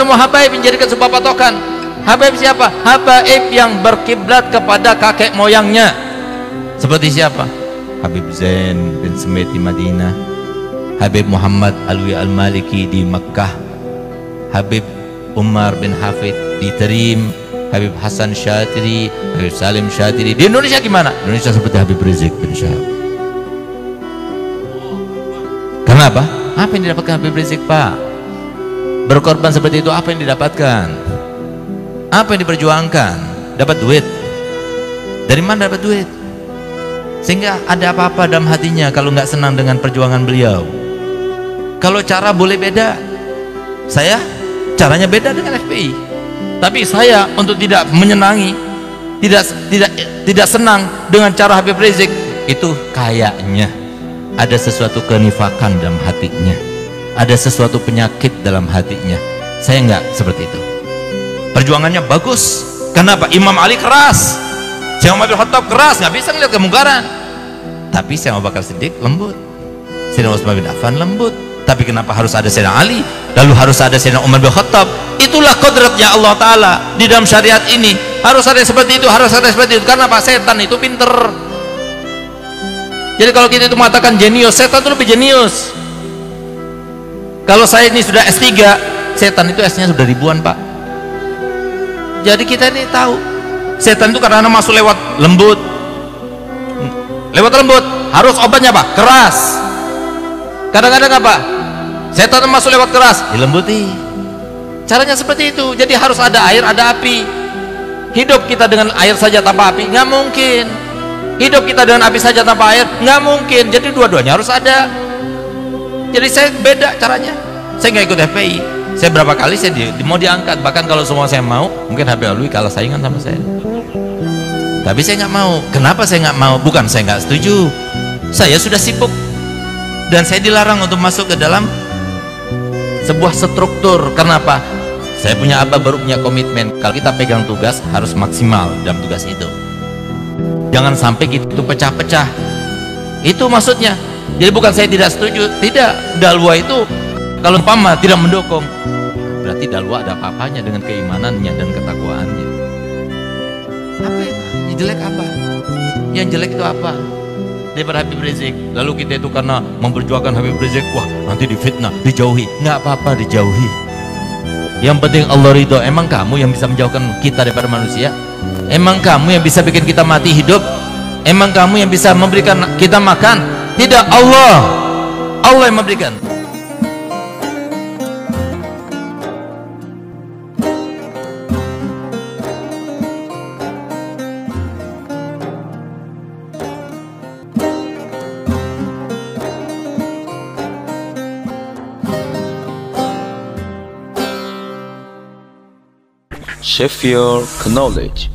semua habaib menjadikan sebuah patokan. Habaib siapa? Habaib yang berkiblat kepada kakek moyangnya. Seperti siapa? Habib Zain bin Smith di Madinah, Habib Muhammad Alwi Al-Maliki di Mekkah, Habib Umar bin Hafid di Tarim, Habib Hasan Syatiri, Habib Salim Syatiri. Di Indonesia gimana? Indonesia seperti Habib Rizik bin Syahab. Kenapa? Apa yang didapatkan Habib Rizik, Pak? Berkorban seperti itu, apa yang didapatkan? Apa yang diperjuangkan? Dapat duit. Dari mana dapat duit? Sehingga ada apa-apa dalam hatinya kalau nggak senang dengan perjuangan beliau. Kalau cara boleh beda, saya caranya beda dengan FPI. Tapi saya untuk tidak menyenangi, tidak senang dengan cara Habib Rizik, itu kayaknya ada sesuatu kenifakan dalam hatinya, ada sesuatu penyakit dalam hatinya. Saya nggak seperti itu. Perjuangannya bagus. Kenapa? Imam Ali keras, Syekh Umar bin Khattab keras, nggak bisa ngeliat kemungkaran. Tapi Syekh Abu Bakar Siddiq lembut, Sayyidina Utsman bin Affan lembut. Tapi kenapa harus ada Sayyidina Ali, lalu harus ada Sayyidina Umar bin Khattab? Itulah kodratnya Allah Ta'ala di dalam syariat ini. Harus ada seperti itu, harus ada seperti itu. Karena Pak, setan itu pinter. Jadi kalau kita itu mengatakan jenius, setan itu lebih jenius. Kalau saya ini sudah S3, setan itu S-nya sudah ribuan, Pak. Jadi kita ini tahu setan itu karena masuk lewat lembut, harus obatnya apa? Keras. Kadang-kadang apa? Setan masuk lewat keras, dilembuti. Caranya seperti itu. Jadi harus ada air, ada api. Hidup kita dengan air saja tanpa api nggak mungkin. Hidup kita dengan api saja tanpa air nggak mungkin. Jadi dua-duanya harus ada. Jadi saya beda caranya. Saya nggak ikut FPI. Saya berapa kali saya mau diangkat, bahkan kalau semua saya mau, mungkin Habib Alwi kalah saingan sama saya. Tapi saya nggak mau. Kenapa saya nggak mau? Bukan saya nggak setuju, saya sudah sibuk dan saya dilarang untuk masuk ke dalam sebuah struktur. Kenapa? Saya punya abah baru punya komitmen, kalau kita pegang tugas harus maksimal dalam tugas itu. Jangan sampai kita itu pecah-pecah. Itu maksudnya. Jadi bukan saya tidak setuju, tidak. Dalwa itu kalau umpama tidak mendukung, berarti dalwa ada apa-apanya dengan keimanannya dan ketakwaannya. Apa yang jelek apa? Yang jelek itu apa? Daripada Habib Rizik. Lalu kita itu karena memperjuangkan Habib Rizik, wah nanti difitnah, dijauhi. Nggak apa-apa dijauhi. Yang penting Allah ridho. Emang kamu yang bisa menjauhkan kita daripada manusia? Emang kamu yang bisa bikin kita mati hidup? Emang kamu yang bisa memberikan kita makan? Tidak, Allah. Allah yang memberikan. Shift your knowledge.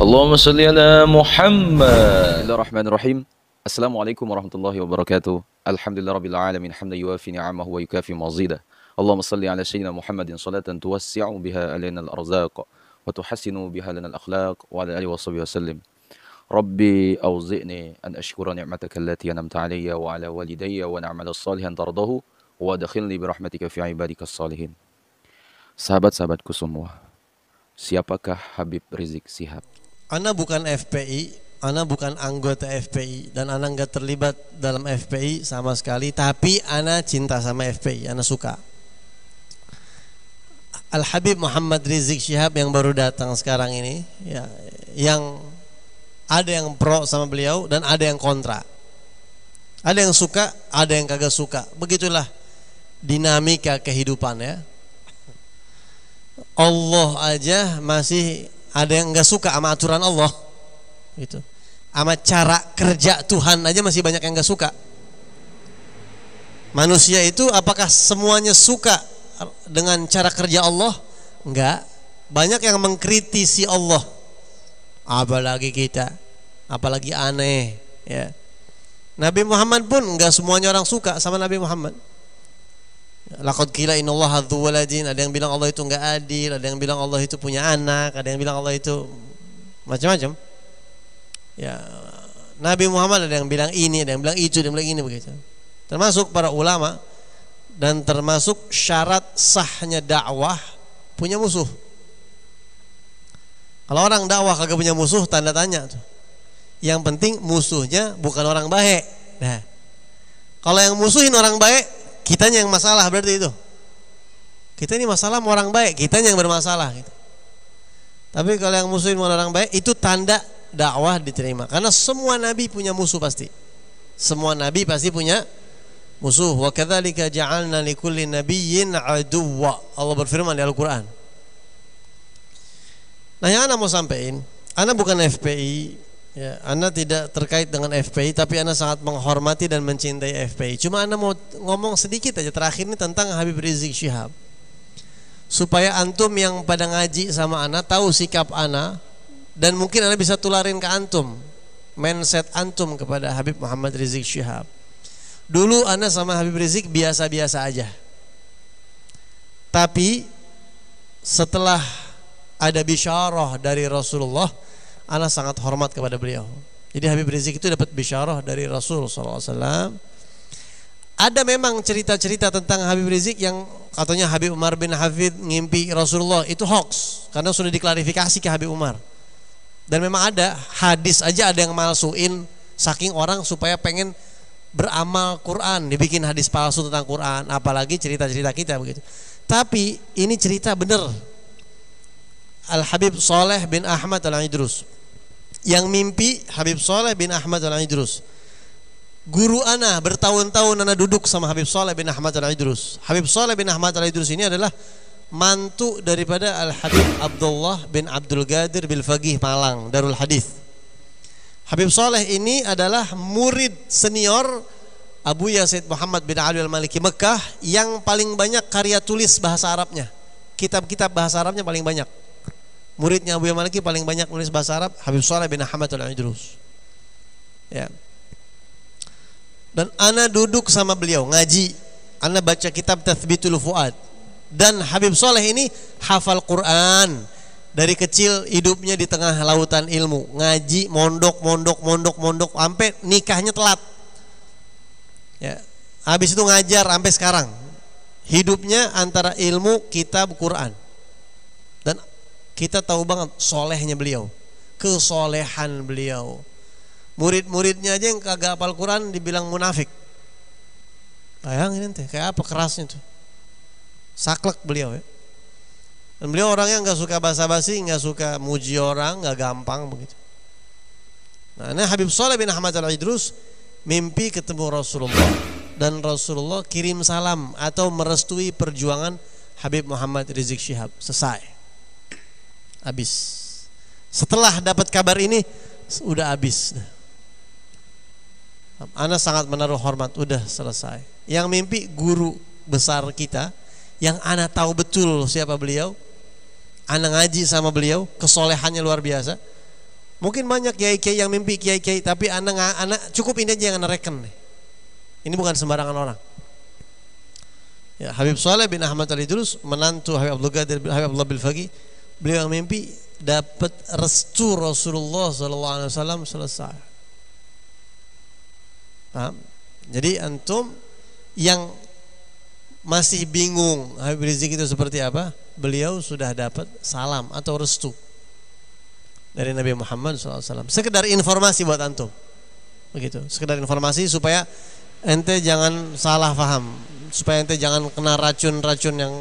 Allahumma salli ala Muhammad. Bismillahirrahmanirrahim. Assalamualaikum warahmatullahi wabarakatuh. Alhamdulillah rabbil alamin, hamdan yuwafi ni'amahu wa yukafi mazidah. Allahumma salli ala sayyidina Muhammadin salatan tuwassi'u biha alaina al-arzaq wa tuhassinu biha lana al-akhlaq wa ala alihi wa sahbihi wasallim. Rabbi awzi'ni an ashkura ni'mataka allati an'amta alayya wa ala walidayya wa na'mala salihan tardahu wa adkhilni bi rahmatika fi ibadikas salihin. Sahabat-sahabatku semua, siapakah Habib Rizik Syihab? Ana bukan FPI, Ana bukan anggota FPI, dan Ana nggak terlibat dalam FPI sama sekali. Tapi Ana cinta sama FPI, Ana suka. Al Habib Muhammad Rizik Syihab yang baru datang sekarang ini, ya, yang ada yang pro sama beliau dan ada yang kontra. Ada yang suka, ada yang kagak suka. Begitulah dinamika kehidupan, ya. Allah aja masih ada yang nggak suka sama aturan Allah, gitu. Sama cara kerja Tuhan aja masih banyak yang nggak suka. Manusia itu apakah semuanya suka dengan cara kerja Allah? Enggak. Banyak yang mengkritisi Allah. Apalagi kita, apalagi aneh, ya. Nabi Muhammad pun nggak semuanya orang suka sama Nabi Muhammad. Laqad qila innallaha dzu waladin, ada yang bilang Allah itu enggak adil, ada yang bilang Allah itu punya anak, ada yang bilang Allah itu macam-macam. Ya, Nabi Muhammad ada yang bilang ini, ada yang bilang itu, ada yang bilang ini, begitu. Termasuk para ulama dan termasuk syarat sahnya dakwah punya musuh. Kalau orang dakwah kagak punya musuh, tanda tanya tuh. Yang penting musuhnya bukan orang baik. Nah, kalau yang musuhin orang baik, kitanya yang masalah berarti itu. Kita ini masalah sama orang baik, kitanya yang bermasalah gitu. Tapi kalau yang musuhin orang baik, itu tanda dakwah diterima. Karena semua nabi punya musuh pasti. Semua nabi pasti punya musuh. Wa kadzalika ja'alna likulli nabiyyin aduwwa. Allah berfirman di Al-Qur'an. Nah, yang ana mau sampaikan, ana bukan FPI, ya, ana tidak terkait dengan FPI, tapi ana sangat menghormati dan mencintai FPI. Cuma ana mau ngomong sedikit aja terakhir ini tentang Habib Rizik Syihab. Supaya antum yang pada ngaji sama ana tahu sikap ana, dan mungkin ana bisa tularin ke antum mindset antum kepada Habib Muhammad Rizik Syihab. Dulu ana sama Habib Rizik biasa-biasa aja. Tapi setelah ada bisyarah dari Rasulullah, ana sangat hormat kepada beliau. Jadi Habib Rizik itu dapat bisyarah dari Rasul SAW. Ada memang cerita-cerita tentang Habib Rizik yang katanya Habib Umar bin Hafid ngimpi Rasulullah, itu hoax karena sudah diklarifikasi ke Habib Umar. Dan memang ada hadis aja ada yang malsuin saking orang supaya pengen beramal Quran, dibikin hadis palsu tentang Quran, apalagi cerita-cerita kita begitu. Tapi ini cerita benar. Al-Habib Saleh bin Ahmad Al-Idrus yang mimpi Habib Saleh bin Ahmad Al-Idrus. Guru ana bertahun-tahun ana duduk sama Habib Saleh bin Ahmad Al-Idrus. Habib Saleh bin Ahmad Al-Idrus ini adalah mantu daripada Al-Habib Abdullah bin Abdul Qadir bil Faqih Malang Darul Hadis. Habib Saleh ini adalah murid senior Abu Yazid Muhammad bin Ali Al-Maliki Mekah yang paling banyak karya tulis bahasa Arabnya. Kitab-kitab bahasa Arabnya paling banyak. Muridnya Abu Yazid Maliki paling banyak nulis bahasa Arab, Habib Saleh bin Ahmad Al-Idrus. Ya. Dan ana duduk sama beliau ngaji, ana baca kitab Tathbitul Fuad. Dan Habib Saleh ini hafal Quran. Dari kecil hidupnya di tengah lautan ilmu, ngaji, mondok sampai nikahnya telat. Ya. Habis itu ngajar sampai sekarang. Hidupnya antara ilmu, kitab, Quran. Dan kita tahu banget solehnya beliau, kesolehan beliau. Murid-muridnya aja yang kagak hafal Quran dibilang munafik. Bayangin ente, kayak apa kerasnya tuh. Saklek beliau ya. Dan beliau orangnya nggak suka basa-basi, nggak suka muji orang, nggak gampang begitu. Nah, ini Habib Saleh bin Ahmad Al-Idrus mimpi ketemu Rasulullah, dan Rasulullah kirim salam atau merestui perjuangan Habib Muhammad Rizik Syihab. Selesai. Habis. Setelah dapat kabar ini udah habis. Ana sangat menaruh hormat, udah selesai. Yang mimpi guru besar kita yang ana tahu betul siapa beliau. Ana ngaji sama beliau, kesolehannya luar biasa. Mungkin banyak kiai-kiai yang mimpi kiai-kiai, tapi ana cukup ini aja yang ana reken. Ini bukan sembarangan orang. Ya, Habib Saleh bin Ahmad Al-Idrus menantu Habib Abdul Qadir Habib Abdullah bil Faqih. Beliau yang mimpi dapat restu Rasulullah SAW, selesai. Paham? Jadi antum yang masih bingung Habib Rizik itu seperti apa, beliau sudah dapat salam atau restu dari Nabi Muhammad SAW. Sekedar informasi buat antum, begitu. Sekedar informasi supaya ente jangan salah paham, supaya ente jangan kena racun-racun yang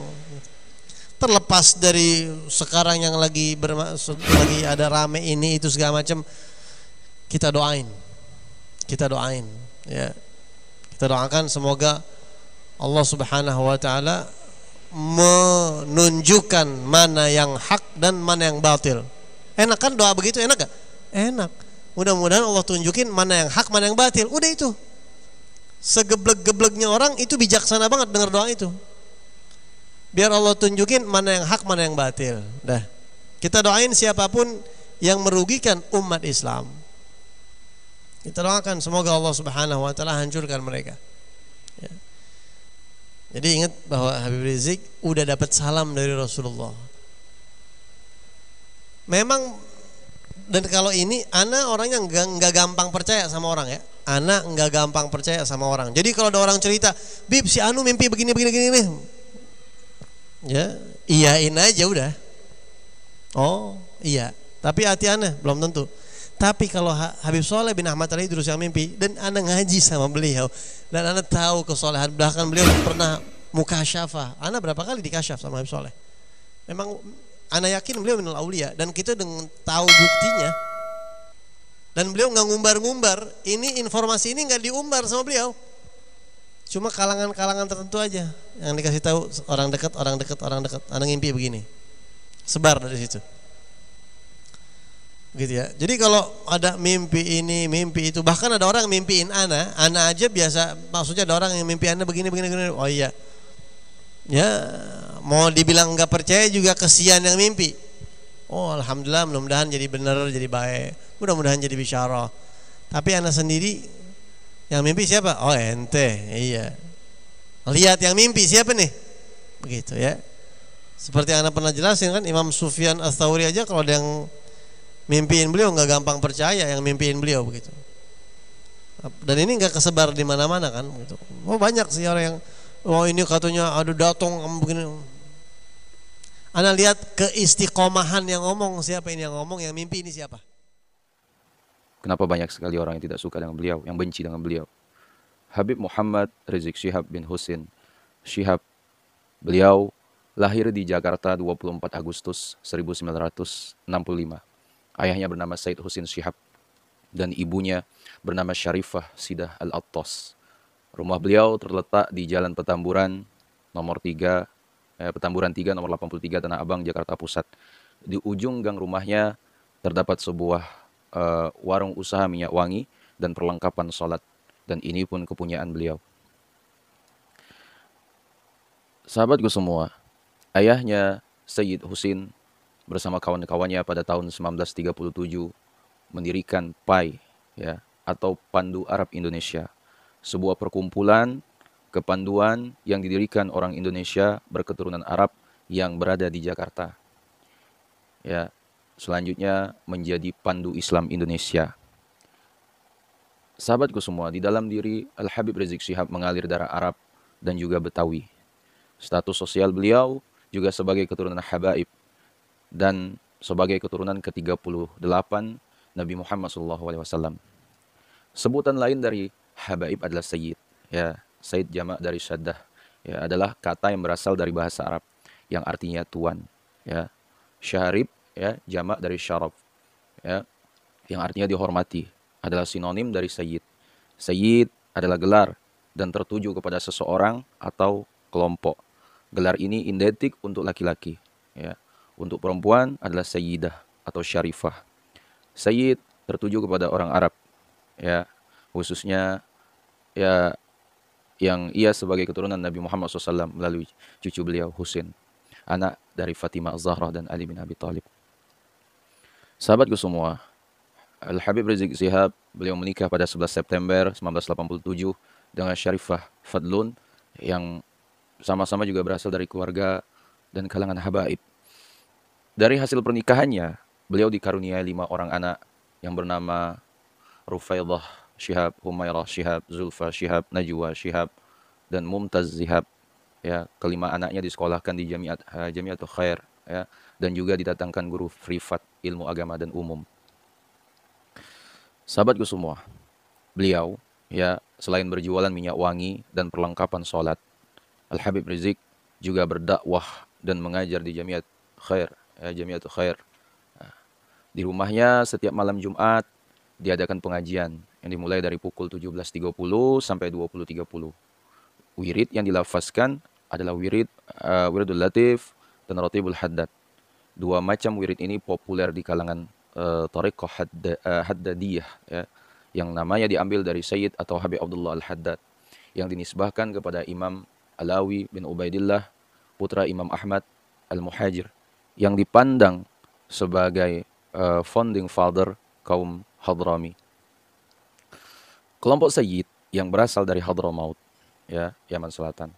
terlepas dari sekarang yang lagi ada rame ini itu segala macam. Kita doain ya, kita doakan semoga Allah Subhanahu wa taala menunjukkan mana yang hak dan mana yang batil. Enak kan doa begitu, enak gak? Enak. Mudah-mudahan Allah tunjukin mana yang hak, mana yang batil. Udah itu. Segeblek-gebleknya orang itu bijaksana banget dengar doa itu. Biar Allah tunjukin mana yang hak, mana yang batil. Dah. Kita doain siapapun yang merugikan umat Islam. Kita doakan semoga Allah Subhanahu wa taala hancurkan mereka. Ya. Jadi ingat bahwa Habib Rizik udah dapat salam dari Rasulullah. Memang, dan kalau ini ana orangnya nggak gampang percaya sama orang ya. Ana nggak gampang percaya sama orang. Jadi kalau ada orang cerita, Bib si Anu mimpi begini. Ya, iyain aja udah. Oh, iya. Tapi hati Ana belum tentu. Tapi kalau Habib Soleh bin Ahmad Al-Idrus yang mimpi dan Ana ngaji sama beliau dan Ana tahu kesolehan, bahkan beliau pernah mukasyafah. Ana berapa kali dikasyaf sama Habib Soleh. Memang Ana yakin beliau minal aulia dan kita dengan tahu buktinya. Dan beliau nggak ngumbar-ngumbar. Ini informasi ini nggak diumbar sama beliau. Cuma kalangan-kalangan tertentu aja yang dikasih tahu, orang dekat, orang dekat, orang dekat. Ana ngimpi begini. Sebar dari situ. Gitu ya. Jadi kalau ada mimpi ini, mimpi itu, bahkan ada orang mimpiin Ana aja biasa, maksudnya ada orang yang mimpi Ana begini. Oh iya. Ya, mau dibilang nggak percaya juga kesian yang mimpi. Oh alhamdulillah, mudah-mudahan jadi benar, jadi baik, mudah-mudahan jadi bisyarah. Tapi Ana sendiri yang mimpi siapa? Oh ente, iya. Lihat yang mimpi siapa nih? Begitu ya. Seperti yang Ana pernah jelasin kan, Imam Sufyan Ats-Tsauri aja kalau ada yang mimpiin beliau nggak gampang percaya yang mimpiin beliau begitu. Dan ini nggak kesebar di mana-mana kan? Begitu. Oh banyak sih orang yang, oh ini katanya ada datang begini. Ana lihat keistiqomahan yang ngomong, siapa ini yang ngomong, yang mimpi ini siapa? Kenapa banyak sekali orang yang tidak suka dengan beliau, yang benci dengan beliau? Habib Muhammad Rizik Syihab bin Husin Syihab, beliau lahir di Jakarta 24 Agustus 1965. Ayahnya bernama Said Husin Syihab dan ibunya bernama Syarifah Sidah Al-Attas. Rumah beliau terletak di Jalan Petamburan nomor 3, Petamburan 3 nomor 83 Tanah Abang, Jakarta Pusat. Di ujung gang rumahnya terdapat sebuah warung usaha minyak wangi dan perlengkapan sholat, dan ini pun kepunyaan beliau. Sahabatku semua, ayahnya Sayyid Husin bersama kawan-kawannya pada tahun 1937 mendirikan PAI, ya, atau Pandu Arab Indonesia, sebuah perkumpulan kepanduan yang didirikan orang Indonesia berketurunan Arab yang berada di Jakarta. Ya, selanjutnya menjadi Pandu Islam Indonesia. Sahabatku semua, di dalam diri Al-Habib Rizik Syihab mengalir darah Arab dan juga Betawi. Status sosial beliau juga sebagai keturunan Habaib dan sebagai keturunan ke-38 Nabi Muhammad SAW. Sebutan lain dari Habaib adalah Sayyid. Ya, Sayyid jamak dari Syaddah. Ya, adalah kata yang berasal dari bahasa Arab yang artinya tuan. Ya, Syarif, ya, jamak dari Syaraf. Ya, yang artinya dihormati, adalah sinonim dari Sayyid. Sayyid adalah gelar dan tertuju kepada seseorang atau kelompok. Gelar ini identik untuk laki-laki. Ya. Untuk perempuan adalah Sayyidah atau Syarifah. Sayyid tertuju kepada orang Arab. Ya, khususnya ya yang ia sebagai keturunan Nabi Muhammad SAW melalui cucu beliau Husin, anak dari Fatimah Az-Zahra dan Ali bin Abi Thalib. Sahabatku semua, Al-Habib Rizik Syihab beliau menikah pada 11 September 1987 dengan Syarifah Fadlun yang sama-sama juga berasal dari keluarga dan kalangan habaib. Dari hasil pernikahannya, beliau dikaruniai 5 orang anak yang bernama Rufaidah Syihab, Humairah Syihab, Zulfa Syihab, Najwa Syihab, dan Mumtaz Syihab. Ya, kelima anaknya disekolahkan di Jamiatul Khair, ya, dan juga didatangkan guru privat ilmu agama dan umum. Sahabatku semua, beliau, ya, selain berjualan minyak wangi dan perlengkapan sholat, Al-Habib Rizik juga berdakwah dan mengajar di Jamiat Khair, ya, Jamiatul Khair. Nah, di rumahnya setiap malam Jumat diadakan pengajian yang dimulai dari pukul 17.30 sampai 20.30. Wirid yang dilafazkan adalah wiridul latif dan ratibul haddad. 2 macam wirid ini populer di kalangan Thariqah Haddadiyah, ya, yang namanya diambil dari Sayyid atau Habib Abdullah Al-Haddad, yang dinisbahkan kepada Imam Alawi bin Ubaidillah, putra Imam Ahmad Al-Muhajir, yang dipandang sebagai founding father kaum Hadrami. Kelompok Sayyid yang berasal dari Hadramaut, ya, Yaman Selatan.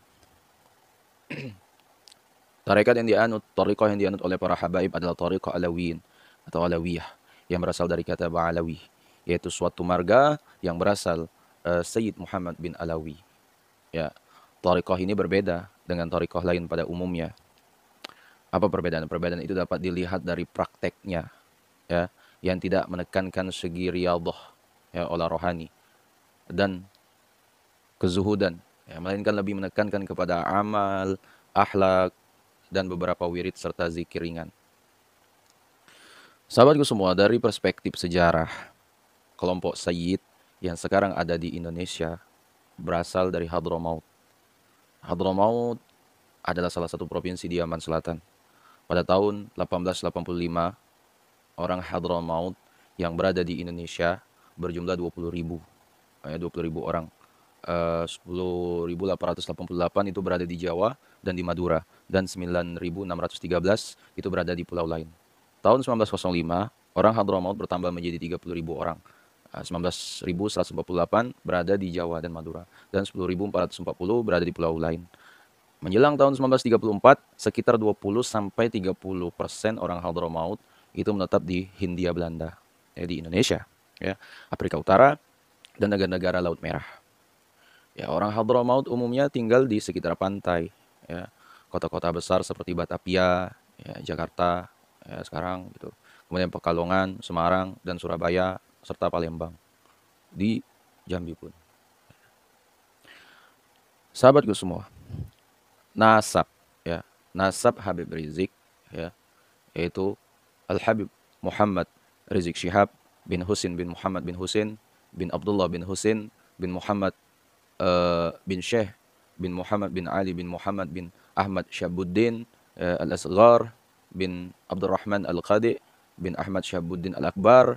Tarekat yang dianut, tariqah yang dianut oleh para habaib adalah tariqah Alawiyin atau Alawiyah yang berasal dari kata Ba'alawi, yaitu suatu marga yang berasal Sayyid Muhammad bin Alawi. Ya, tariqah ini berbeda dengan tariqah lain pada umumnya. Apa perbedaan? Perbedaan itu dapat dilihat dari prakteknya, ya, yang tidak menekankan segi riyadhah, ya, olah rohani dan kezuhudan, ya, melainkan lebih menekankan kepada amal, akhlak, dan beberapa wirid serta zikir ringan. Sahabatku semua, dari perspektif sejarah, kelompok Sayyid yang sekarang ada di Indonesia berasal dari Hadramaut. Hadramaut adalah salah satu provinsi di Yaman Selatan. Pada tahun 1885, orang Hadramaut yang berada di Indonesia berjumlah 20.000, 20.000 orang. 10.888 itu berada di Jawa dan di Madura, dan 9.613 itu berada di pulau lain. Tahun 1905, orang Hadramaut bertambah menjadi 30.000 orang. 19.148 berada di Jawa dan Madura, dan 10.440 berada di pulau lain. Menjelang tahun 1934, sekitar 20-30% orang Hadramaut itu menetap di Hindia Belanda, di Indonesia, ya, Afrika Utara, dan negara-negara Laut Merah. Ya, orang Hadramaut umumnya tinggal di sekitar pantai, ya, kota-kota besar seperti Batavia, ya, Jakarta, ya, sekarang gitu. Kemudian Pekalongan, Semarang, dan Surabaya, serta Palembang. Di Jambi pun. Sahabatku semua, nasab, ya, nasab Habib Rizik, ya, yaitu Al-Habib Muhammad Rizik Syihab bin Husin bin Muhammad bin Husin bin Abdullah bin Husin bin Muhammad bin Syekh bin Muhammad bin Ali bin Muhammad bin Ahmad Syabuddin Al-Asghar bin Abdurrahman Al-Qadi bin Ahmad Syabuddin Al-Akbar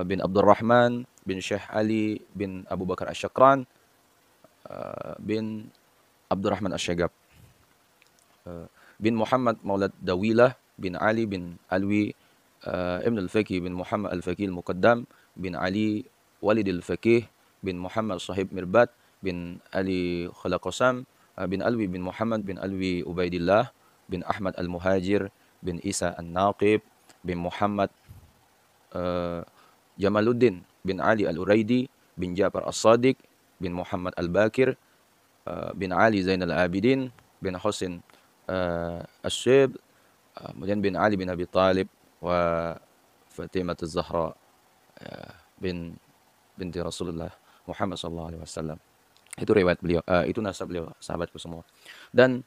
bin Abdurrahman bin Syekh Ali bin Abu Bakar Asyakran bin Abdurrahman Asyagab bin Muhammad Maulad Dawilah bin Ali bin Alwi Ibn Al-Faqih bin Muhammad Al-Faqih Al-Muqaddam bin Ali Walid Al-Faqih bin Muhammad Sahib Mirbat bin Ali Khalaqasam bin Alwi bin Muhammad bin Alwi Ubaidillah bin Ahmad Al-Muhajir bin Isa An-Naqib bin Muhammad Jamaluddin bin Ali Al-Uraidi bin Ja'far As-Sadiq bin Muhammad Al-Bakir bin Ali Zainal Abidin bin Husin As-Syib, kemudian bin Ali bin Abi Talib wa Fatimah Az-Zahra binti Rasulullah Muhammad sallallahu alaihi wasallam. Itu riwayat beliau, itu nasab beliau, sahabatku semua. Dan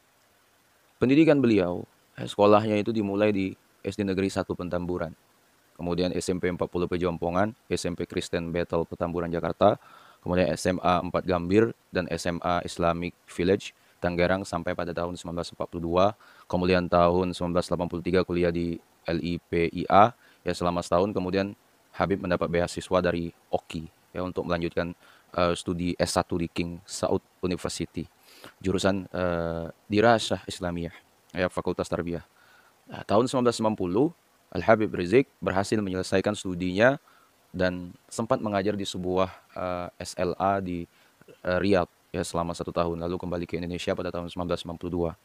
pendidikan beliau, sekolahnya itu dimulai di SD Negeri 1 Petamburan. Kemudian SMP 40 Pejompongan, SMP Kristen Battle Petamburan Jakarta, kemudian SMA 4 Gambir dan SMA Islamic Village Tangerang sampai pada tahun 1942. Kemudian tahun 1983 kuliah di LIPIA ya selama setahun. Kemudian Habib mendapat beasiswa dari OKI ya untuk melanjutkan studi S1 di King Saud University, jurusan Dirasah Islamiyah ya Fakultas Tarbiyah. Nah, tahun 1990 Al-Habib Rizik berhasil menyelesaikan studinya dan sempat mengajar di sebuah SLA di Riyadh ya selama 1 tahun, lalu kembali ke Indonesia pada tahun 1992.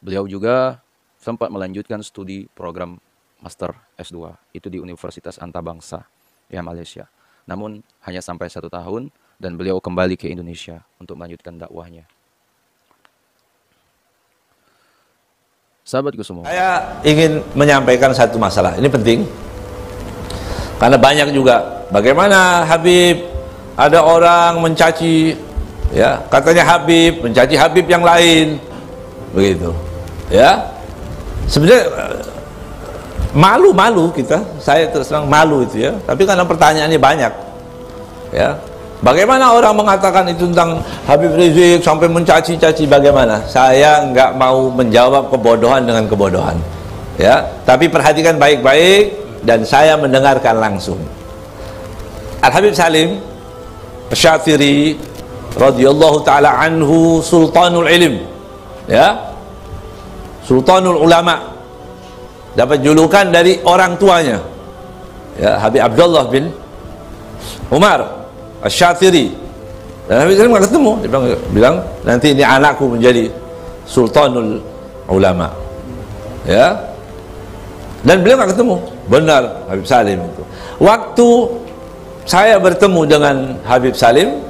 Beliau juga sempat melanjutkan studi program Master S2 itu di Universitas Antabangsa ya Malaysia. Namun hanya sampai 1 tahun dan beliau kembali ke Indonesia untuk melanjutkan dakwahnya. Sahabatku semua, saya ingin menyampaikan satu masalah. Ini penting karena banyak juga bagaimana Habib, ada orang mencaci ya, katanya Habib mencaci Habib yang lain begitu ya. Sebenarnya malu kita, saya terus terang malu itu ya, tapi karena pertanyaannya banyak ya. Bagaimana orang mengatakan itu tentang Habib Rizik sampai mencaci-caci, bagaimana? Saya nggak mau menjawab kebodohan dengan kebodohan ya, tapi perhatikan baik-baik dan saya mendengarkan langsung. Al-Habib Salim Asy-Syafiri radhiyallahu taala anhu sultanul ilm ya, sultanul ulama, dapat julukan dari orang tuanya ya, Habib Abdullah bin Umar Asy-Syafiri. Dan Habib Salim nggak ketemu, dia bilang nanti ini anakku menjadi sultanul ulama ya, dan beliau nggak ketemu. Benar Habib Salim itu. Waktu saya bertemu dengan Habib Salim,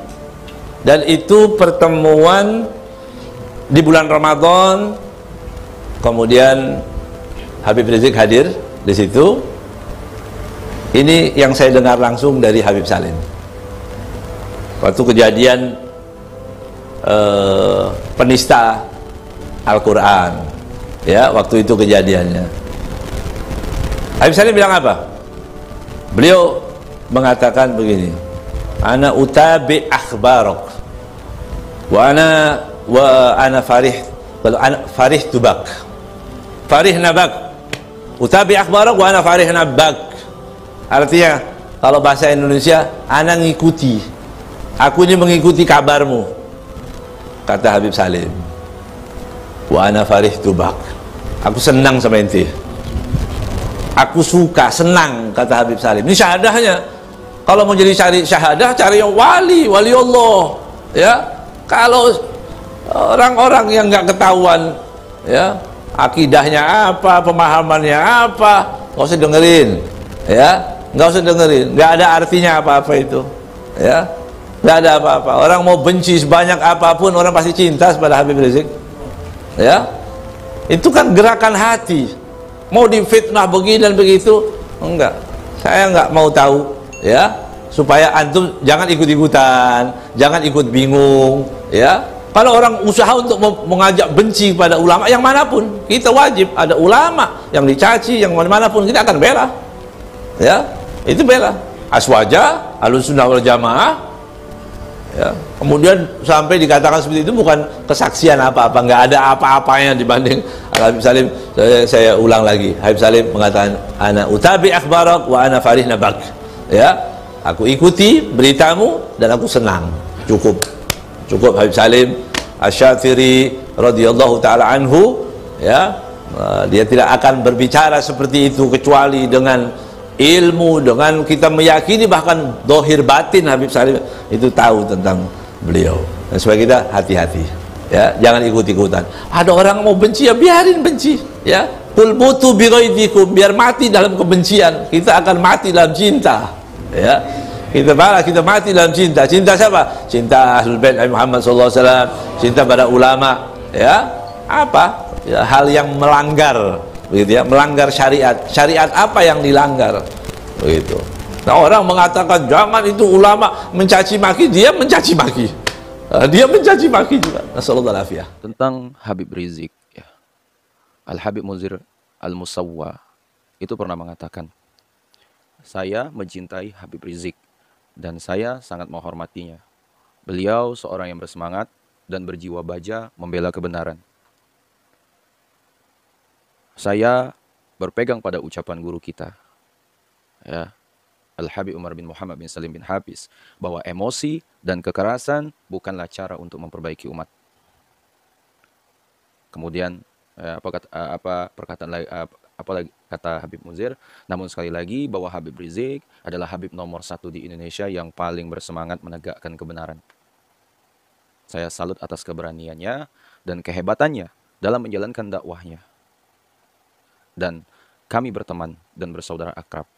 dan itu pertemuan di bulan Ramadan kemudian Habib Rizik hadir di situ. Ini yang saya dengar langsung dari Habib Salim. Waktu kejadian penista Al-Quran, ya, waktu itu kejadiannya. Habib Salim bilang apa? Beliau mengatakan begini, ana utabi akhbarok wa ana farih tubak farih nabak, utabi akhbarok wa ana farih nabak. Artinya kalau bahasa Indonesia, ana ngikuti, aku ini mengikuti kabarmu, kata Habib Salim. Wa ana farih tubak, aku senang sama ente, aku suka, senang, kata Habib Salim. Ini syahadahnya. Kalau mau jadi cari syahadah, cari yang wali Allah, ya. Kalau orang-orang yang nggak ketahuan, ya, akidahnya apa, pemahamannya apa, nggak usah dengerin, ya, nggak usah dengerin, nggak ada artinya apa-apa itu, ya, nggak ada apa-apa. Orang mau benci sebanyak apapun, orang pasti cinta kepada Habib Rizik, ya. Itu kan gerakan hati. Mau difitnah begini dan begitu, enggak. Saya enggak mau tahu, ya, supaya antum jangan ikut-ikutan, jangan ikut bingung, ya. Kalau orang usaha untuk mengajak benci pada ulama yang manapun, kita wajib ada ulama yang dicaci, yang manapun kita akan bela, ya. Itu bela. Aswaja, Ahlussunnah wal Jamaah, ya. Kemudian sampai dikatakan seperti itu bukan kesaksian apa-apa, nggak ada apa-apanya dibanding Habib Salim. Saya ulang lagi, Habib Salim mengatakan, ana utabi akhbarak wa ana farih nabak, ya, aku ikuti beritamu dan aku senang. Cukup Habib Salim Asy-Syafiri radhiyallahu taala anhu, ya, dia tidak akan berbicara seperti itu kecuali dengan ilmu, dengan kita meyakini bahkan dohir batin Habib Salim itu tahu tentang beliau. Dan supaya kita hati-hati, ya, jangan ikut-ikutan. Ada orang mau benci, ya biarin benci, ya. Qul mutu bi ghaidikum, biar mati dalam kebencian, kita akan mati dalam cinta, ya. Kita mati dalam cinta. Cinta siapa? Cinta Ahlul Bait Muhammad sallallahu alaihi wasallam, cinta pada ulama, ya. Apa? Ya, hal yang melanggar, begitu ya, melanggar syariat. Syariat apa yang dilanggar? Begitu. Nah, orang mengatakan jangan itu ulama mencaci maki, dia mencaci maki. Dia mencaci maki juga. Nasallallahu alaihi wasallam. Tentang Habib Rizik, ya. Al-Habib Munzir Al-Musawwa itu pernah mengatakan, saya mencintai Habib Rizik dan saya sangat menghormatinya. Beliau seorang yang bersemangat dan berjiwa baja membela kebenaran. Saya berpegang pada ucapan guru kita, ya, Al-Habib Umar bin Muhammad bin Salim bin Hafiz, bahwa emosi dan kekerasan bukanlah cara untuk memperbaiki umat. Kemudian apalagi kata Habib Munzir, namun sekali lagi bahwa Habib Rizik adalah Habib nomor 1 di Indonesia yang paling bersemangat menegakkan kebenaran. Saya salut atas keberaniannya dan kehebatannya dalam menjalankan dakwahnya. Dan kami berteman dan bersaudara akrab.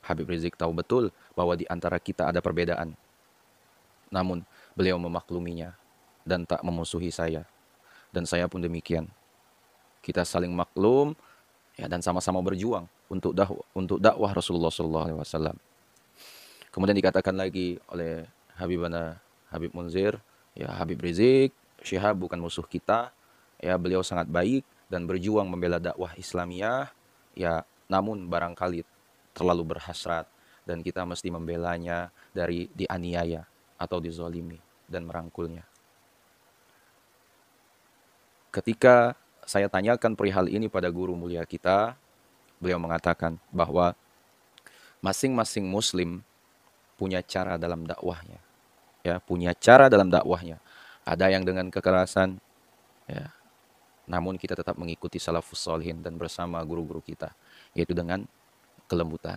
Habib Rizik tahu betul bahwa di antara kita ada perbedaan. Namun beliau memakluminya dan tak memusuhi saya. Dan saya pun demikian. Kita saling maklum, ya, dan sama-sama berjuang untuk dakwah Rasulullah SAW. Kemudian dikatakan lagi oleh Habib Munzir, ya, Habib Rizik Syihab bukan musuh kita, ya, beliau sangat baik dan berjuang membela dakwah Islamiyah, ya, namun barangkali terlalu berhasrat dan kita mesti membelanya dari dianiaya atau dizolimi dan merangkulnya. Ketika saya tanyakan perihal ini pada guru mulia kita, beliau mengatakan bahwa masing-masing muslim punya cara dalam dakwahnya, ya, punya cara dalam dakwahnya. Ada yang dengan kekerasan, ya, namun kita tetap mengikuti salafus sholihin dan bersama guru-guru kita, yaitu dengan kelembutan.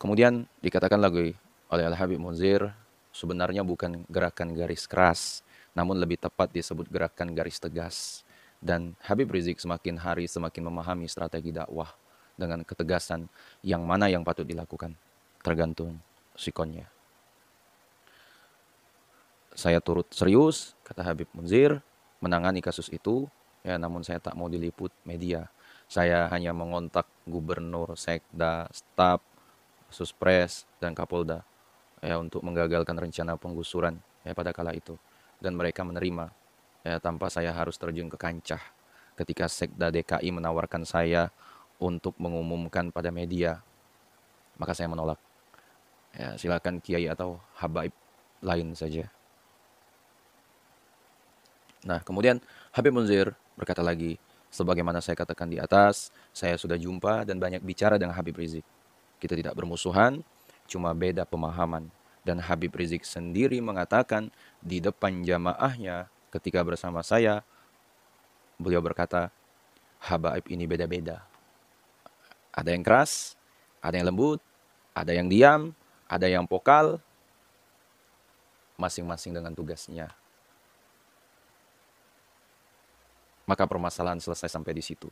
Kemudian dikatakan lagi oleh Al-Habib Munzir, sebenarnya bukan gerakan garis keras, namun lebih tepat disebut gerakan garis tegas. Dan Habib Rizik semakin hari semakin memahami strategi dakwah dengan ketegasan yang mana yang patut dilakukan, tergantung sikonnya. Saya turut serius, kata Habib Munzir, menangani kasus itu, ya, namun saya tak mau diliput media. Saya hanya mengontak gubernur, sekda, staf, suspres, dan kapolda, ya, untuk menggagalkan rencana penggusuran, ya, pada kala itu. Dan mereka menerima, ya, tanpa saya harus terjun ke kancah. Ketika Sekda DKI menawarkan saya untuk mengumumkan pada media, maka saya menolak. Ya, silakan kiai atau habaib lain saja. Nah, kemudian Habib Munzir berkata lagi, sebagaimana saya katakan di atas, saya sudah jumpa dan banyak bicara dengan Habib Rizik. Kita tidak bermusuhan, cuma beda pemahaman. Dan Habib Rizik sendiri mengatakan di depan jamaahnya ketika bersama saya, beliau berkata, habaib ini beda-beda. Ada yang keras, ada yang lembut, ada yang diam, ada yang vokal, masing-masing dengan tugasnya. Maka permasalahan selesai sampai di situ.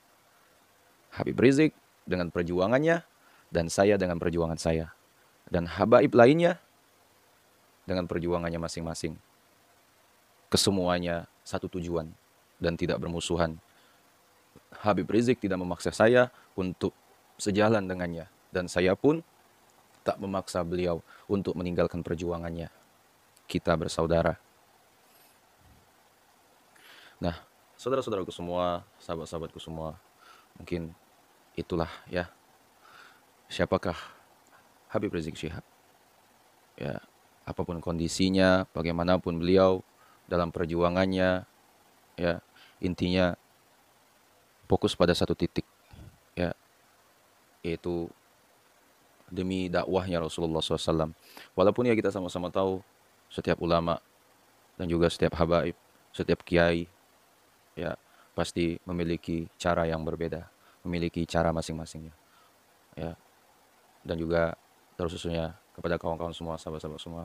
Habib Rizik dengan perjuangannya, dan saya dengan perjuangan saya. Dan habaib lainnya dengan perjuangannya masing-masing. Kesemuanya satu tujuan dan tidak bermusuhan. Habib Rizik tidak memaksa saya untuk sejalan dengannya. Dan saya pun tak memaksa beliau untuk meninggalkan perjuangannya. Kita bersaudara. Nah, saudara-saudaraku semua, sahabat-sahabatku semua, mungkin itulah, ya, siapakah Habib Rizik Syihab. Ya, apapun kondisinya, bagaimanapun beliau dalam perjuangannya, ya, intinya fokus pada satu titik, ya, yaitu demi dakwahnya Rasulullah SAW. Walaupun, ya, kita sama-sama tahu setiap ulama dan juga setiap habaib, setiap kiai, ya, pasti memiliki cara yang berbeda, memiliki cara masing-masingnya, ya. Dan juga terkhususnya kepada kawan-kawan semua, sahabat-sahabat semua,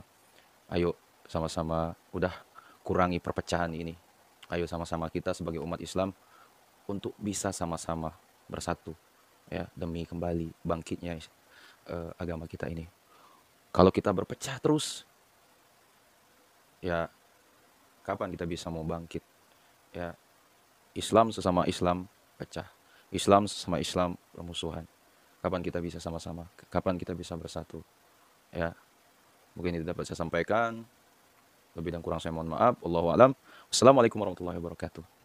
ayo sama-sama udah kurangi perpecahan ini. Ayo sama-sama kita sebagai umat Islam untuk bisa sama-sama bersatu, ya, demi kembali bangkitnya agama kita ini. Kalau kita berpecah terus, ya, kapan kita bisa mau bangkit? Ya, Islam sesama Islam pecah, Islam sesama Islam bermusuhan. Kapan kita bisa sama-sama? Kapan kita bisa bersatu? Ya, mungkin itu dapat saya sampaikan. Lebih dan kurang saya mohon maaf. Wallahu a'lam. Wassalamualaikum warahmatullahi wabarakatuh.